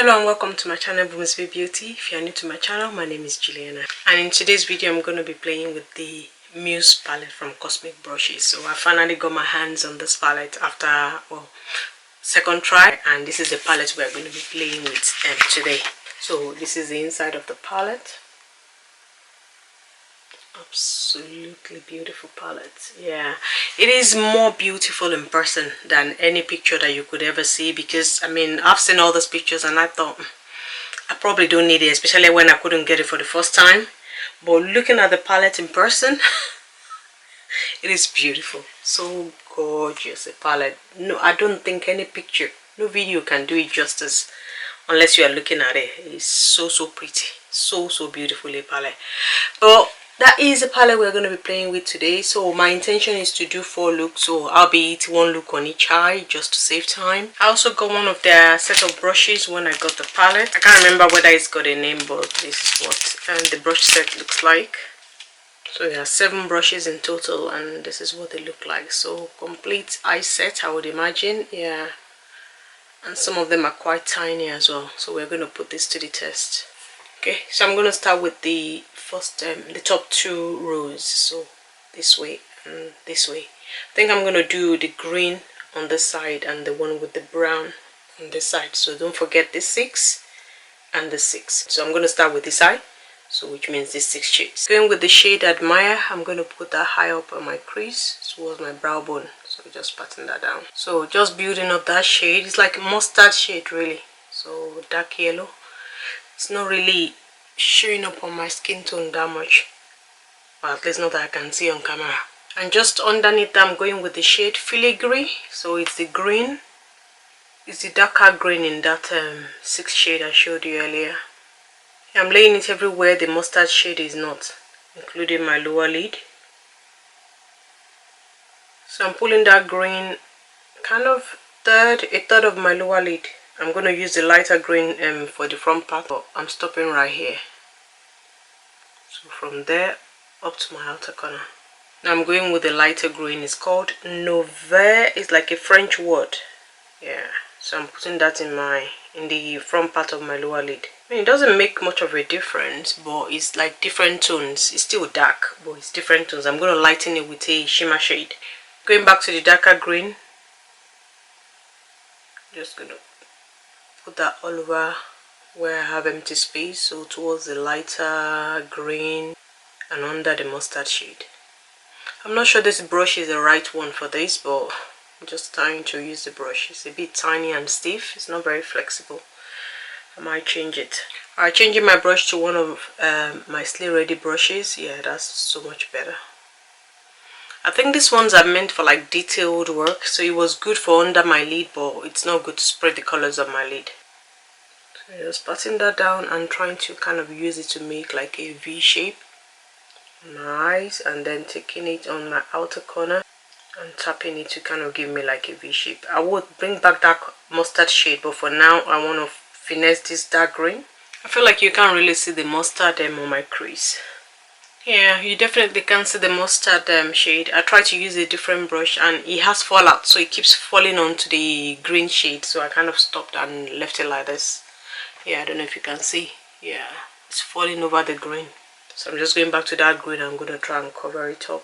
Hello and welcome to my channel Plouise Beauty. If you are new to my channel, my name is Juliana, and in today's video I'm going to be playing with the Muse palette from Cosmic Brushes. So I finally got my hands on this palette after second try, and this is the palette we're going to be playing with today. So this is the inside of the palette. Absolutely beautiful palette. Yeah, it is more beautiful in person than any picture that you could ever see, because I mean I've seen all those pictures and I thought I probably don't need it, especially when I couldn't get it for the first time. But looking at the palette in person, it is beautiful, so gorgeous. A palette, no, I don't think any picture, no video can do it justice unless you are looking at it. It's so pretty, so beautiful, a palette. But that is the palette we're going to be playing with today. So my intention is to do 4 looks, so I'll be eating 1 look on each eye just to save time. I also got one of their set of brushes when I got the palette. I can't remember whether it's got a name, but this is what the brush set looks like. So there are 7 brushes in total, and this is what they look like. So complete eye set, I would imagine. Yeah, and some of them are quite tiny as well, so we're going to put this to the test. Okay, so I'm going to start with the first the top 2 rows, so this way and this way. I think I'm going to do the green on this side and the one with the brown on this side, so don't forget this 6 and the 6. So I'm going to start with this side, so which means this 6 shades. Going with the shade Admire, I'm going to put that high up on my crease towards my brow bone, so just patting that down. So just building up that shade. It's like a mustard shade really, so dark yellow. It's not really showing up on my skin tone that much, or at least not that I can see on camera. And just underneath I'm going with the shade Filigree, so it's the green, it's the darker green in that 6 shade I showed you earlier. I'm laying it everywhere the mustard shade is not, including my lower lid. So I'm pulling that green kind of a third of my lower lid. I'm going to use the lighter green for the front part, but I'm stopping right here. So from there up to my outer corner. Now I'm going with the lighter green. It's called Nouvelle. It's like a French word. Yeah. So I'm putting that in the front part of my lower lid. I mean, it doesn't make much of a difference, but it's like different tones. It's still dark, but it's different tones. I'm going to lighten it with a shimmer shade. Going back to the darker green. Just going to put that all over where I have empty space, so towards the lighter green and under the mustard shade. I'm not sure this brush is the right one for this, but I'm just trying to use the brush. It's a bit tiny and stiff, it's not very flexible. I might change it. Alright, changing my brush to one of my Slay Ready brushes. Yeah, that's so much better. I think these ones are meant for like detailed work, so it was good for under my lid, but it's not good to spread the colors of my lid. So just patting that down and trying to kind of use it to make like a V shape on my eyes, and then taking it on my outer corner and tapping it to kind of give me like a V shape. I would bring back that mustard shade, but for now I want to finesse this dark green. I feel like you can't really see the mustard on my crease. Yeah, you definitely can see the mustard shade. I tried to use a different brush and it has fallout, so it keeps falling onto the green shade, so I kind of stopped and left it like this. Yeah, I don't know if you can see. Yeah, it's falling over the green. So I'm just going back to that green. I'm going to try and cover it up.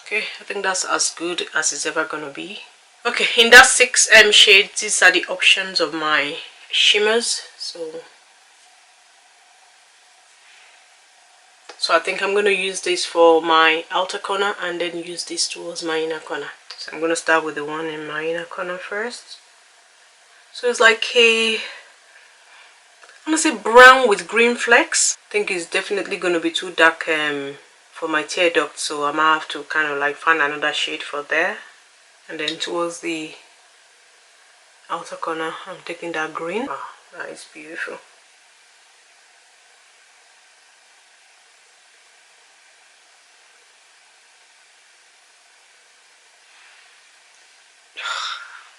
Okay, I think that's as good as it's ever going to be. Okay, in that 6 shade, these are the options of my shimmers. So I think I'm going to use this for my outer corner and then use this towards my inner corner. So I'm going to start with the one in my inner corner first. So it's like a, I'm going to say brown with green flecks. I think it's definitely going to be too dark for my tear duct, so I might have to kind of like find another shade for there. And then towards the outer corner, I'm taking that green. Wow, that is beautiful.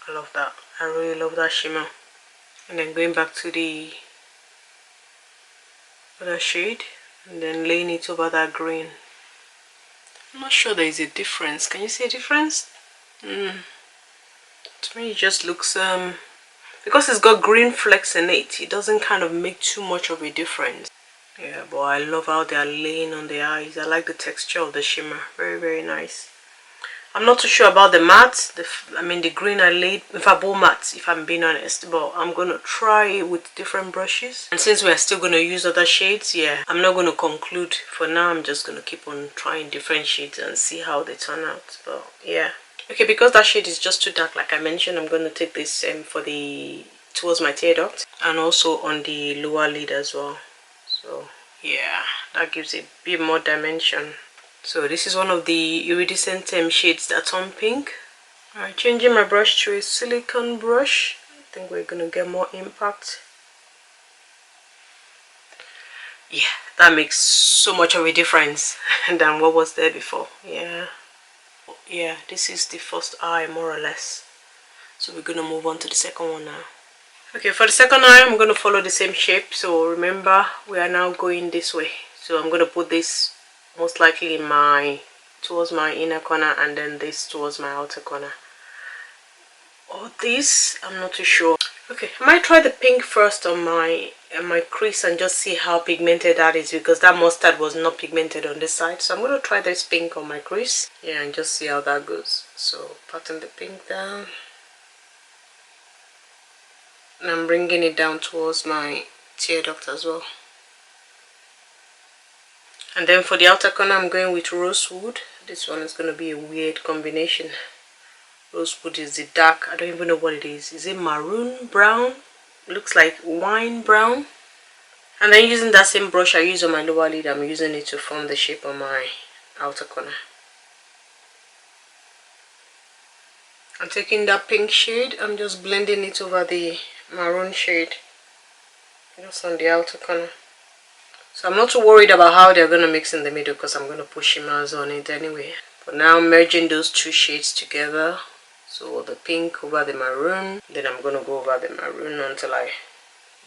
I love that. I really love that shimmer. And then going back to the other shade and then laying it over that green. I'm not sure there is a difference. Can you see a difference? It just looks because it's got green flecks in it, it doesn't kind of make too much of a difference. Yeah, but I love how they are laying on the eyes. I like the texture of the shimmer. Very, very nice. I'm not too sure about the matte. The green I laid, if I bought matte, if I'm being honest, but I'm gonna try it with different brushes. And since we are still gonna use other shades, yeah, I'm not gonna conclude for now. I'm just gonna keep on trying different shades and see how they turn out. But yeah, okay, because that shade is just too dark, like I mentioned, I'm gonna take this for towards my tear duct and also on the lower lid as well. So yeah, that gives a bit more dimension. So this is one of the iridescent shades that's on pink. Alright, changing my brush to a silicone brush. I think we're gonna get more impact. Yeah, that makes so much of a difference than what was there before. Yeah, this is the first eye more or less. So we're gonna move on to the second one now. Okay, for the second eye, I'm gonna follow the same shape. So remember, we are now going this way. So I'm gonna put this most likely towards my inner corner, and then this towards my outer corner, or this, I'm not too sure. Okay, I might try the pink first on my crease and just see how pigmented that is, because that mustard was not pigmented on this side. So I'm going to try this pink on my crease, yeah, and just see how that goes. So patting the pink down, and I'm bringing it down towards my tear duct as well. And then for the outer corner, I'm going with rosewood. This one is going to be a weird combination. Rosewood is the dark, I don't even know what it is. Is it maroon brown? Looks like wine brown. And then using that same brush I use on my lower lid, I'm using it to form the shape on my outer corner. I'm taking that pink shade, I'm just blending it over the maroon shade, just on the outer corner. So I'm not too worried about how they're going to mix in the middle, because I'm going to put shimmers on it anyway. But now I'm merging those two shades together. So the pink over the maroon, then I'm going to go over the maroon until I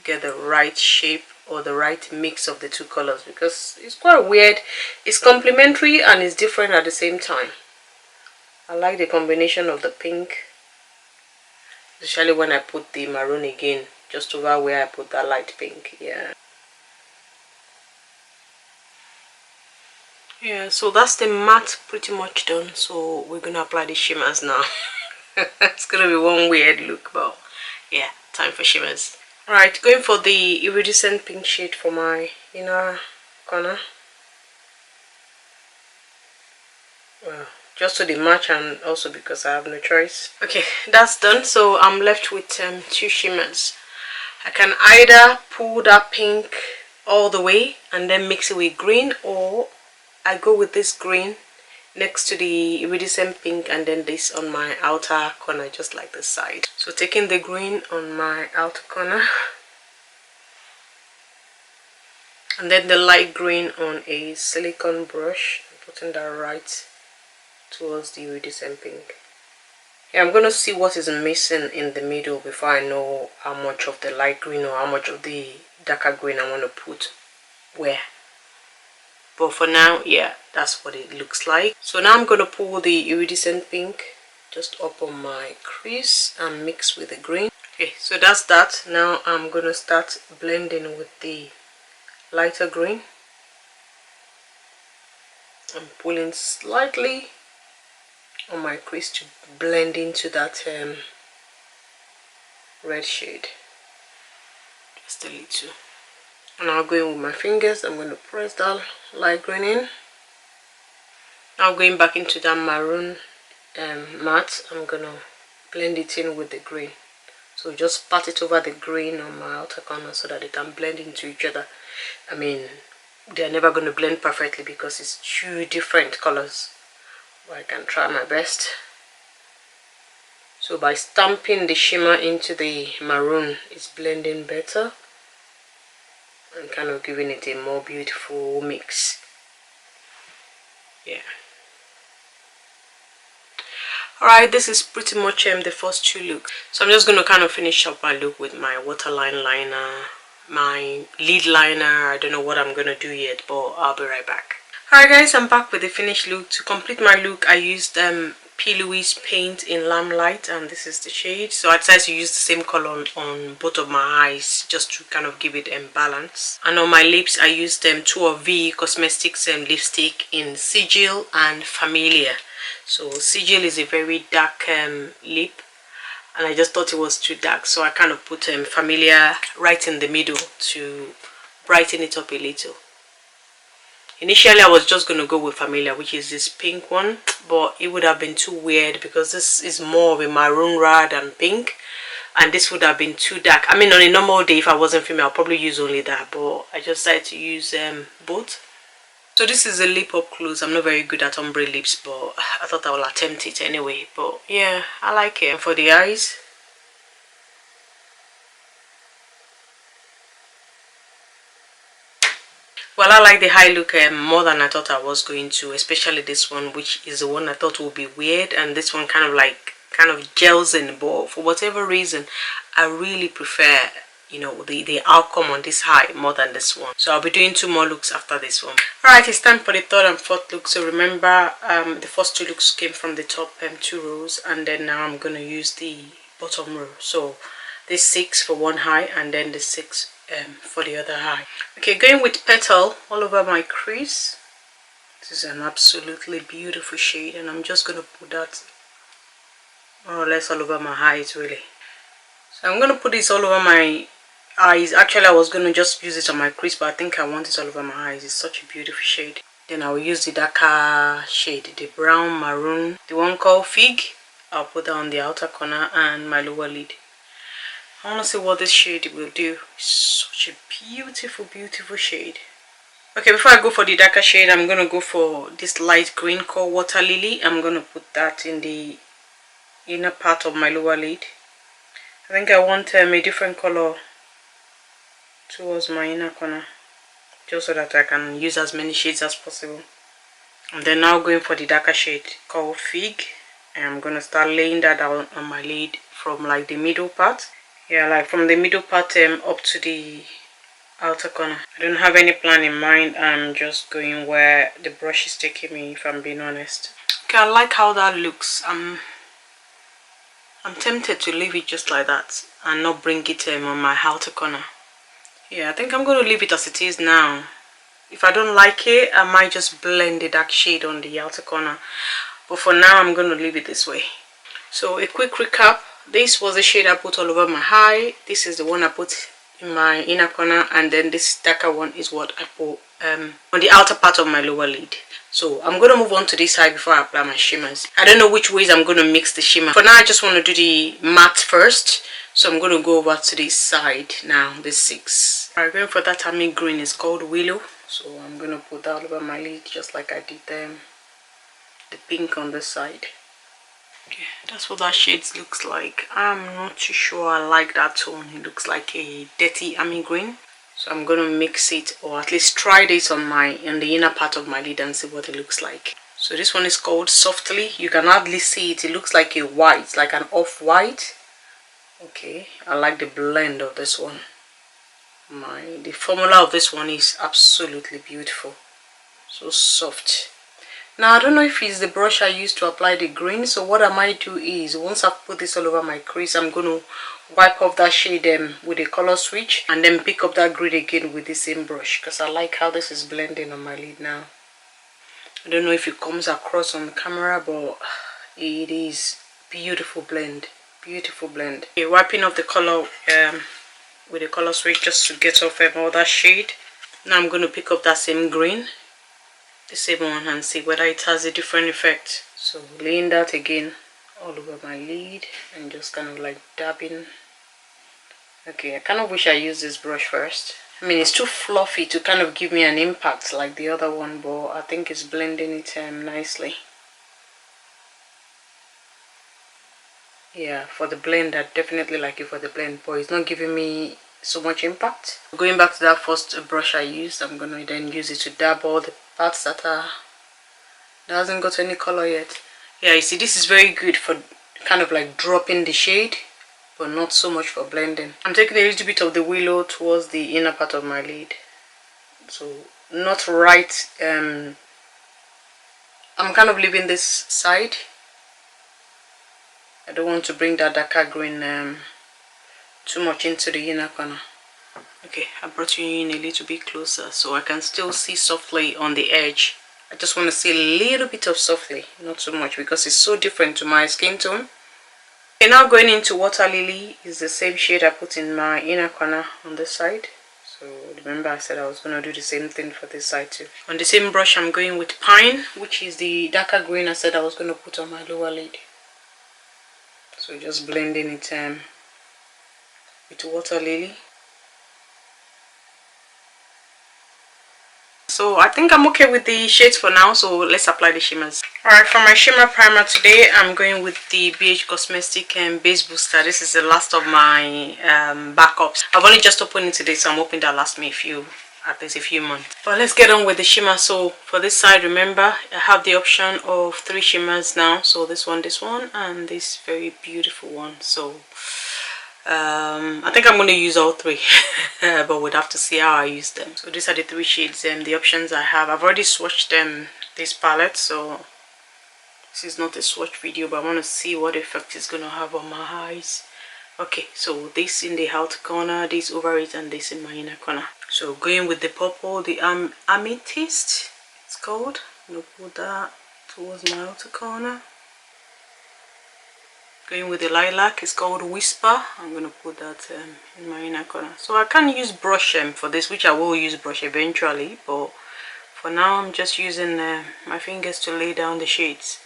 get the right shape or the right mix of the two colors, because it's quite weird. It's complementary and it's different at the same time. I like the combination of the pink, especially when I put the maroon again just over where I put that light pink. Yeah, so that's the matte pretty much done. So we're gonna apply the shimmers now. It's gonna be one weird look, but yeah, time for shimmers. Alright, going for the iridescent pink shade for my inner corner. Well, just to the match, and also because I have no choice. Okay, that's done. So I'm left with two shimmers. I can either pull that pink all the way and then mix it with green, or I go with this green next to the iridescent pink and then this on my outer corner, just like this side. So taking the green on my outer corner and then the light green on a silicone brush, putting that right towards the iridescent pink. Yeah, I'm going to see what is missing in the middle before I know how much of the light green or how much of the darker green I want to put where. But for now, yeah, that's what it looks like. So now I'm going to pull the iridescent pink just up on my crease and mix with the green. Okay, so that's that. Now I'm going to start blending with the lighter green. I'm pulling slightly on my crease to blend into that red shade. Just a little. And now going with my fingers, I'm going to press that light green in. Now going back into that maroon matte, I'm going to blend it in with the green. So just pat it over the green on my outer corner so that they can blend into each other. I mean, they're never going to blend perfectly because it's two different colors, but I can try my best. So by stamping the shimmer into the maroon, it's blending better and kind of giving it a more beautiful mix. Yeah. Alright, this is pretty much the first two looks. So I'm just going to kind of finish up my look with my waterline liner, my lid liner. I don't know what I'm going to do yet, but I'll be right back. Alright guys, I'm back with the finished look. To complete my look, I used Plouise Paint in Limelight, and this is the shade. So I decided to use the same color on both of my eyes just to kind of give it balance. And on my lips I used 2 of V Cosmetics lipstick in Sigil and Familiar. So Sigil is a very dark lip, and I just thought it was too dark, so I kind of put Familiar right in the middle to brighten it up a little. Initially I was just going to go with Familiar, which is this pink one, but it would have been too weird because this is more of a maroon rather than pink, and this would have been too dark. I mean, on a normal day if I wasn't filming I'll probably use only that, but I just decided to use both. So this is a lip up close. I'm not very good at ombre lips, but I thought I will attempt it anyway. But yeah, I like it. And for the eyes, well, I like the high look more than I thought I was going to, especially this one, which is the one I thought would be weird, and this one kind of gels in, but for whatever reason I really prefer, you know, the outcome on this high more than this one. So I'll be doing 2 more looks after this one. Alright, it's time for the 3rd and 4th look. So remember, the first 2 looks came from the top 2 rows, and then now I'm going to use the bottom row. So this 6 for one high, and then the 6 for the other high. Okay, going with Petal all over my crease. This is an absolutely beautiful shade, and I'm just going to put that more or less all over my eyes really. So I'm going to put this all over my eyes. Actually I was going to just use it on my crease, but I think I want it all over my eyes. It's such a beautiful shade. Then I will use the darker shade, the brown maroon, the one called Fig. I'll put that on the outer corner and my lower lid. I want to see what this shade will do. It's such a beautiful shade. Okay, before I go for the darker shade, I'm going to go for this light green called Water Lily. I'm going to put that in the inner part of my lower lid. I think I want a different color towards my inner corner, just so that I can use as many shades as possible. And then now going for the darker shade called Fig, and I'm going to start laying that down on my lid from like the middle part. Yeah, like from the middle part up to the outer corner. I don't have any plan in mind. I'm just going where the brush is taking me, if I'm being honest. Okay, I like how that looks. I'm tempted to leave it just like that and not bring it on my outer corner. Yeah, I think I'm going to leave it as it is now. If I don't like it, I might just blend the dark shade on the outer corner. But for now, I'm going to leave it this way. So a quick recap. This was the shade I put all over my eye. This is the one I put in my inner corner, and then this darker one is what I put on the outer part of my lower lid. So I'm going to move on to this side before I apply my shimmers. I don't know which ways I'm going to mix the shimmer. For now I just want to do the matte first, so I'm going to go over to this side now, this 6. Alright, going for that army green is called Willow, so I'm going to put that all over my lid just like I did the pink on this side. Okay, that's what that shade looks like. I'm not too sure I like that tone. It looks like a dirty army green. So I'm going to mix it, or at least try this on the inner part of my lid and see what it looks like. So this one is called Softly. You can hardly see it. It looks like a white, like an off-white. Okay, I like the blend of this one. The formula of this one is absolutely beautiful. So soft. Now I don't know if it's the brush I used to apply the green, so what I might do is, once I've put this all over my crease, I'm going to wipe off that shade with a color switch, and then pick up that green again with the same brush, because I like how this is blending on my lid now. I don't know if it comes across on the camera, but it is beautiful blend, beautiful blend. Okay, wiping off the color with a color switch just to get off all that shade. Now I'm going to pick up that same green, the same one, and see whether it has a different effect. So laying that again all over my lid and just kind of like dabbing. Okay, I kind of wish I used this brush first. I mean, it's too fluffy to kind of give me an impact like the other one, but I think it's blending it nicely. Yeah, for the blend, I definitely like it for the blend, but it's not giving me so much impact. Going back to that first brush I used, I'm going to then use it to dab all the parts that hasn't got any color yet. Yeah, you see, this is very good for kind of like dropping the shade, but not so much for blending. I'm taking a little bit of the Willow towards the inner part of my lid, so not right. I'm kind of leaving this side I don't want to bring that darker green too much into the inner corner. Okay, I brought you in a little bit closer so I can still see softly on the edge. I just want to see a little bit of softly, not too much, because it's so different to my skin tone. Okay, now going into Water Lily is the same shade I put in my inner corner on this side. So remember I said I was going to do the same thing for this side too. On the same brush I'm going with Pine, which is the darker green I said I was going to put on my lower lid. So just blending it with Water Lily. So I think I'm okay with the shades for now, so let's apply the shimmers. Alright, for my shimmer primer today, I'm going with the BH Cosmetic Base Booster. This is the last of my backups. I've only just opened it today, so I'm hoping that lasts me at least a few months. But let's get on with the shimmer. So for this side, remember, I have the option of 3 shimmers now. So this one, and this very beautiful one. So I think I'm going to use all 3 but we'd have to see how I use them. So these are the 3 shades and the options I have. I've already swatched this palette, so this is not a swatch video, but I want to see what effect it's going to have on my eyes. Okay, so this in the outer corner, this over it, and this in my inner corner. So going with the purple, the amethyst it's called. I'm going to put that towards my outer corner. Going with the lilac, it's called Whisper. I'm going to put that in my inner corner. So I can use brush for this, which I will use brush eventually, but for now I'm just using my fingers to lay down the shades.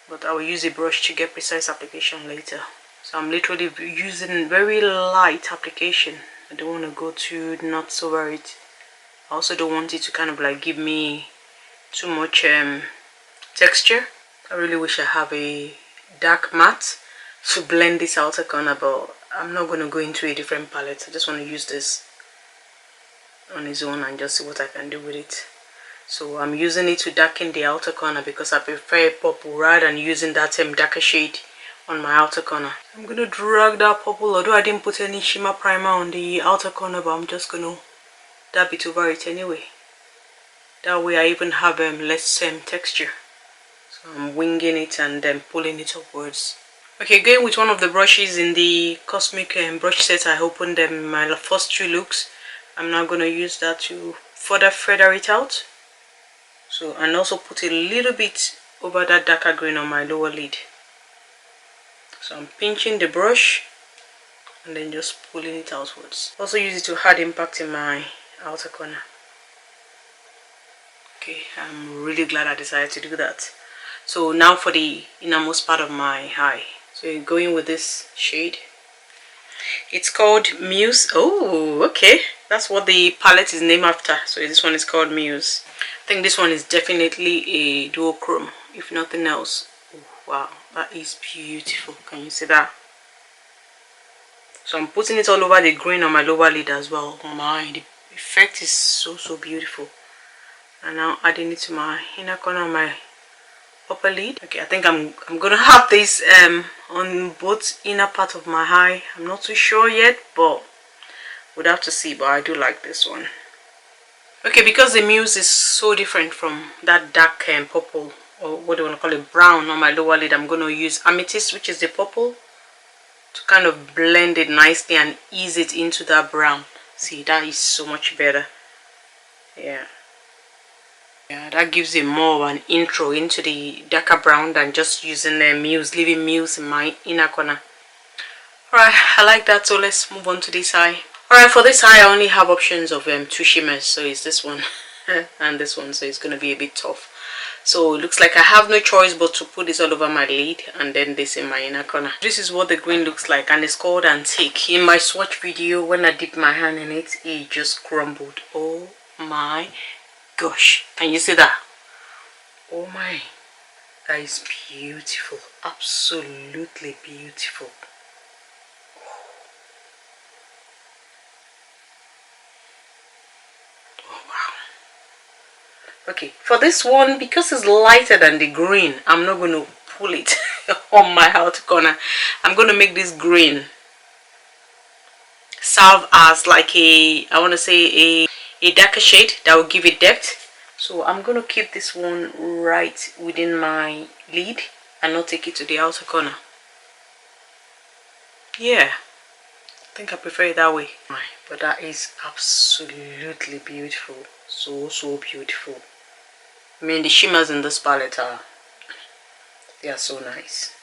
But I will use a brush to get precise application later. So I'm literally using very light application. I don't want to go too nuts over it. I also don't want it to kind of like give me too much texture. I really wish I have a dark matte to blend this outer corner, but I'm not going to go into a different palette. I just want to use this on its own and just see what I can do with it. So I'm using it to darken the outer corner because I prefer purple rather than using that darker shade on my outer corner. I'm going to drag that purple, although I didn't put any shimmer primer on the outer corner, but I'm just going to dab it over it anyway. That way I even have less texture. So I'm winging it and then pulling it upwards. Okay, going with one of the brushes in the Cosmic brush set I opened them in my first 2 looks. I'm now going to use that to further feather it out. So, and also put a little bit over that darker green on my lower lid. So I'm pinching the brush and then just pulling it outwards. Also use it to add impact in my outer corner. Okay, I'm really glad I decided to do that. So now for the innermost part of my eye. So you're going with this shade. It's called Muse. Oh, okay. That's what the palette is named after. So this one is called Muse. I think this one is definitely a duochrome, if nothing else. Oh, wow, that is beautiful. Can you see that? So I'm putting it all over the green on my lower lid as well. Oh my, the effect is so beautiful. And now adding it to my inner corner of my upper lid. Okay, I think I'm gonna have this on both inner part of my eye. I'm not too sure yet, but we'll have to see. But I do like this one. Okay, because the Muse is so different from that dark purple, or what do you want to call it, brown on my lower lid, I'm going to use Amethyst, which is the purple, to kind of blend it nicely and ease it into that brown. See, that is so much better. Yeah, that gives you more of an intro into the darker brown than just using the Muse, leaving Muse in my inner corner. Alright, I like that, so let's move on to this eye. Alright, for this eye I only have options of 2 shimmers, so it's this one and this one, so it's going to be a bit tough. So it looks like I have no choice but to put this all over my lid and then this in my inner corner. This is what the green looks like, and it's called Antique. In my swatch video, when I dipped my hand in it, it just crumbled. Oh my gosh, can you see that? Oh my, that is beautiful, absolutely beautiful. Okay, for this one, because it's lighter than the green, I'm not going to pull it on my outer corner. I'm going to make this green serve as like a, I want to say a darker shade that will give it depth. So I'm going to keep this one right within my lid and not take it to the outer corner. Yeah, I think I prefer it that way. But that is absolutely beautiful. So beautiful. I mean, the shimmers in this palette are, they are so nice.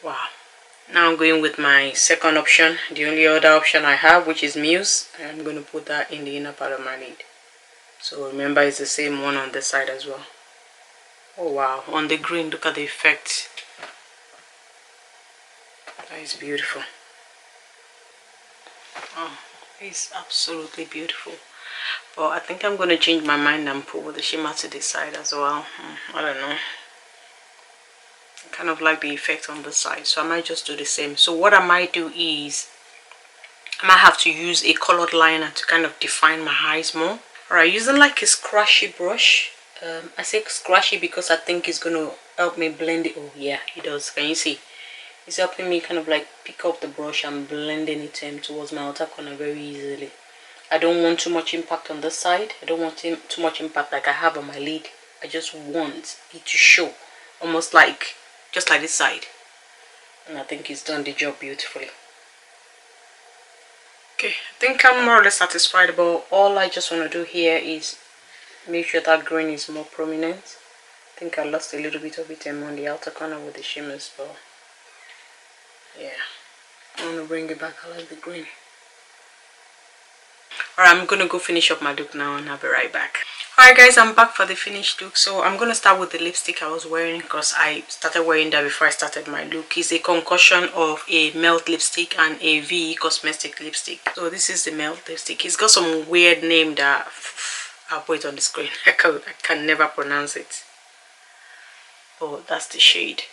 Wow. Now I'm going with my second option, the only other option I have, which is Muse. I'm going to put that in the inner part of my lid. So remember, it's the same one on this side as well. Oh wow, on the green, look at the effect. That is beautiful. Oh, it's absolutely beautiful. But I think I'm going to change my mind and put the shimmer to this side as well. I don't know. I kind of like the effect on this side, so I might just do the same. So what I might do is, I might have to use a colored liner to kind of define my eyes more. Alright, using like a scratchy brush. I say scratchy because I think it's going to help me blend it. Oh yeah, it does. Can you see? It's helping me kind of like pick up the brush and blending it towards my outer corner very easily. I don't want too much impact on this side. I don't want too much impact like I have on my lid. I just want it to show, almost like, just like this side. And I think it's done the job beautifully. Okay, I think I'm more or less satisfied, but all I just want to do here is make sure that green is more prominent. I think I lost a little bit of it on the outer corner with the shimmers, but yeah, I want to bring it back. I like the green. Alright, I'm gonna go finish up my look now and I'll be right back. Alright guys, I'm back for the finished look. So I'm gonna start with the lipstick I was wearing, because I started wearing that before I started my look. It's a concoction of a melt lipstick and a VE cosmetic lipstick. So this is the melt lipstick. It's got some weird name that I'll put it on the screen. I can never pronounce it. Oh, that's the shade.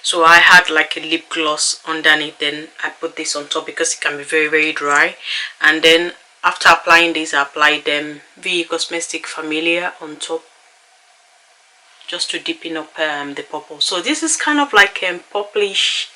So I had like a lip gloss underneath, then I put this on top because it can be very dry. And then after applying this, I applied VE Cosmetic Familiar on top, just to deepen up the purple. So this is kind of like purplish,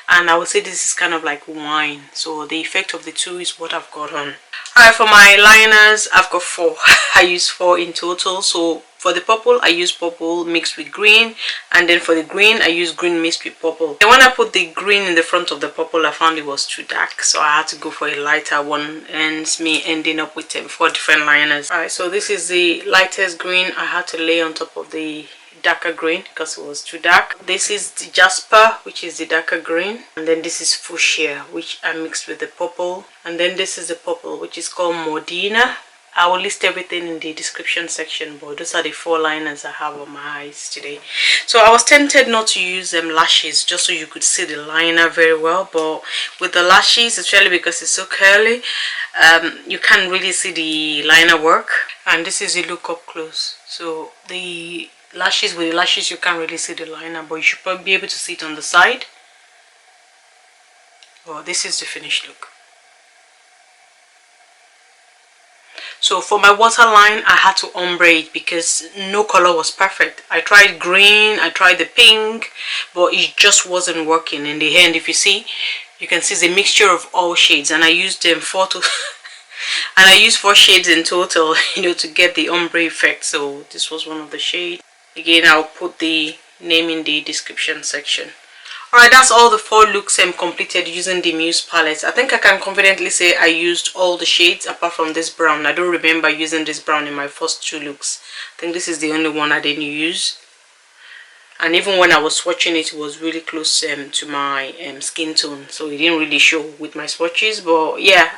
and I would say this is kind of like wine. So the effect of the two is what I've got on. Alright, for my liners, I've got 4. I use 4 in total. So for the purple, I use purple mixed with green, and then for the green, I use green mixed with purple. And when I put the green in the front of the purple, I found it was too dark, so I had to go for a lighter one, and me ending up with 4 different liners. Alright, so this is the lightest green I had to lay on top of the darker green because it was too dark. This is the Jasper, which is the darker green, and then this is Fushia, which I mixed with the purple, and then this is the purple, which is called Modena. I will list everything in the description section, but those are the 4 liners I have on my eyes today. So I was tempted not to use lashes, just so you could see the liner very well, but with the lashes, especially because it's so curly, you can't really see the liner work. And this is the look up close. So the lashes, with the lashes you can't really see the liner, but you should probably be able to see it on the side. Well, this is the finished look. So for my waterline, I had to ombre it because no color was perfect. I tried green, I tried the pink, but it just wasn't working. In the end, if you see, you can see the mixture of all shades, and I used them 4 shades in total, you know, to get the ombre effect. So this was one of the shades. Again, I'll put the name in the description section. Alright, that's all the 4 looks completed using the Muse palette. I think I can confidently say I used all the shades apart from this brown. I don't remember using this brown in my first 2 looks. I think this is the only one I didn't use. And even when I was swatching it, it was really close to my skin tone, so it didn't really show with my swatches. But yeah,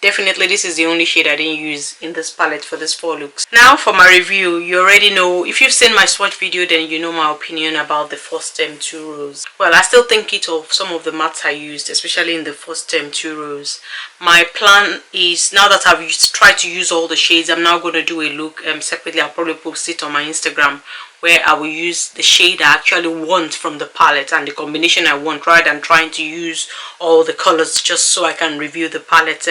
definitely this is the only shade I didn't use in this palette for this 4 looks. Now for my review, you already know, if you've seen my swatch video, then you know my opinion about the first 2 rows. Well, I still think it of some of the mattes I used, especially in the first 2 rows. My plan is, now that I've tried to use all the shades, I'm now going to do a look separately. I'll probably post it on my Instagram, where I will use the shade I actually want from the palette and the combination I want, rather than trying to use all the colors just so I can review the palette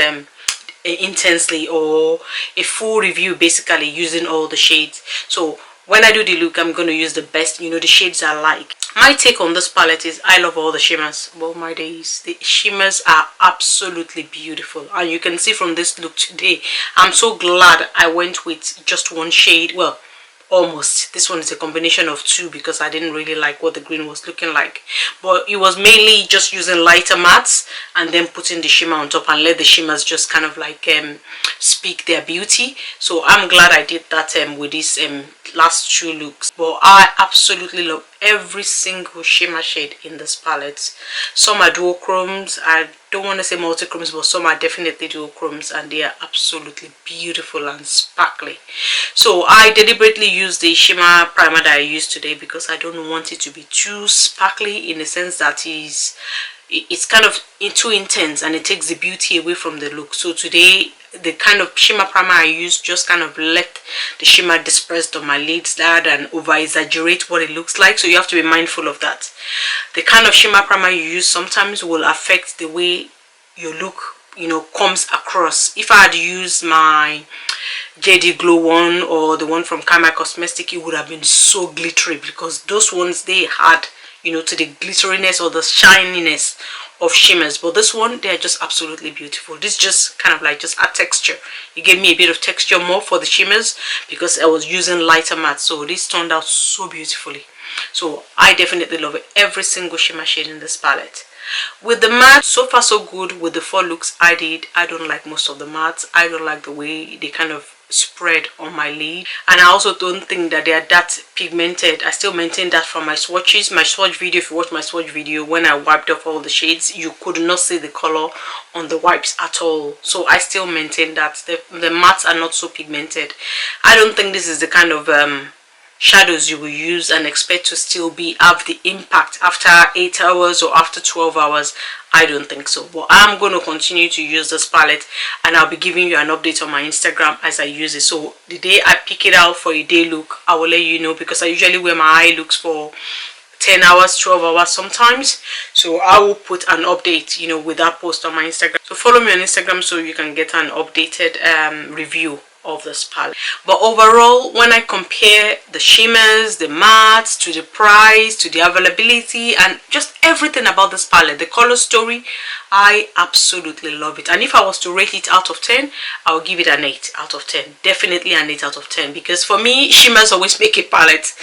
intensely, or a full review basically using all the shades. So when I do the look, I'm going to use the best, you know, the shades I like. My take on this palette is I love all the shimmers. Well, my days, the shimmers are absolutely beautiful, and you can see from this look today, I'm so glad I went with just one shade. Well, almost. This one is a combination of two because I didn't really like what the green was looking like, but it was mainly just using lighter mattes and then putting the shimmer on top and let the shimmers just kind of like speak their beauty. So I'm glad I did that with these last two looks. But I absolutely love every single shimmer shade in this palette. Some are duochromes. I don't want to say multichromes, but some are definitely duochromes, and they are absolutely beautiful and sparkly. So I deliberately used the shimmer primer that I used today because I don't want it to be too sparkly, in the sense that it's kind of too intense and it takes the beauty away from the look. So today the kind of shimmer primer I used just kind of let the shimmer disperse on my lids rather than over exaggerate what it looks like. So you have to be mindful of that. The kind of shimmer primer you use sometimes will affect the way your look, you know, comes across. If I had used my JD Glow one or the one from Kama Cosmetics, it would have been so glittery, because those ones, they had, you know, to the glitteriness or the shininess of shimmers. But this one, they're just absolutely beautiful. This just kind of like just a texture. It gave me a bit of texture more for the shimmers because I was using lighter matte. So this turned out so beautifully. So I definitely love it. Every single shimmer shade in this palette. With the matte, so far so good. With the 4 looks I did, I don't like most of the mattes. I don't like the way they kind of spread on my lid, and I also don't think that they are that pigmented. I still maintain that from my swatches. My swatch video, if you watch my swatch video, when I wiped off all the shades, you could not see the color on the wipes at all. So I still maintain that the mattes are not so pigmented. I don't think this is the kind of shadows you will use and expect to still have the impact after 8 hours or after 12 hours. I don't think so. But I'm going to continue to use this palette, and I'll be giving you an update on my Instagram as I use it. So the day I pick it out for a day look, I will let you know, because I usually wear my eye looks for 10 hours, 12 hours sometimes. So I will put an update, you know, with that post on my Instagram. So follow me on Instagram so you can get an updated review of this palette. But overall, when I compare the shimmers, the mattes, to the price, to the availability, and just everything about this palette, the color story, I absolutely love it. And if I was to rate it out of 10, I will give it an 8 out of 10. Definitely an 8 out of 10, because for me, shimmers always make a palette.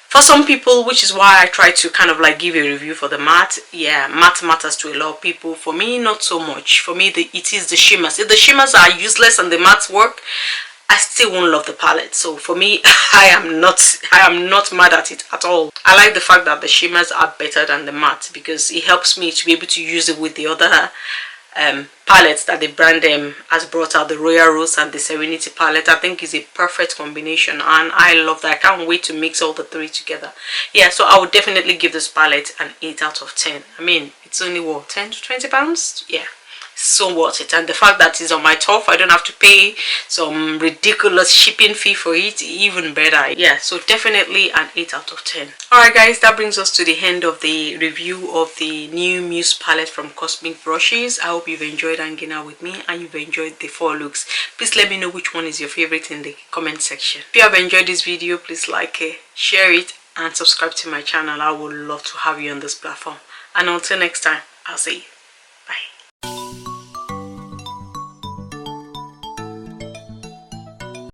For some people, which is why I try to kind of like give a review for the matte. Yeah, matte matters to a lot of people. For me, not so much. For me, it is the shimmers. If the shimmers are useless and the mattes work, I still won't love the palette. So for me, I am not mad at it at all. I like the fact that the shimmers are better than the matte, because it helps me to be able to use it with the other palettes that the brand has brought out, the Royal Rose and the Serenity palette. I think is a perfect combination, and I love that. I can't wait to mix all the 3 together. Yeah, so I would definitely give this palette an 8 out of 10. I mean, it's only what, 10 to 20 pounds? Yeah, so worth it. And the fact that it's on my top, I don't have to pay some ridiculous shipping fee for it, even better. Yeah, so definitely an 8 out of 10. Alright guys, that brings us to the end of the review of the new Muse palette from Cosmic Brushes. I hope you've enjoyed hanging out with me and you've enjoyed the 4 looks. Please let me know which one is your favorite in the comment section. If you have enjoyed this video, please like it, share it, and subscribe to my channel. I would love to have you on this platform. And until next time, I'll see you.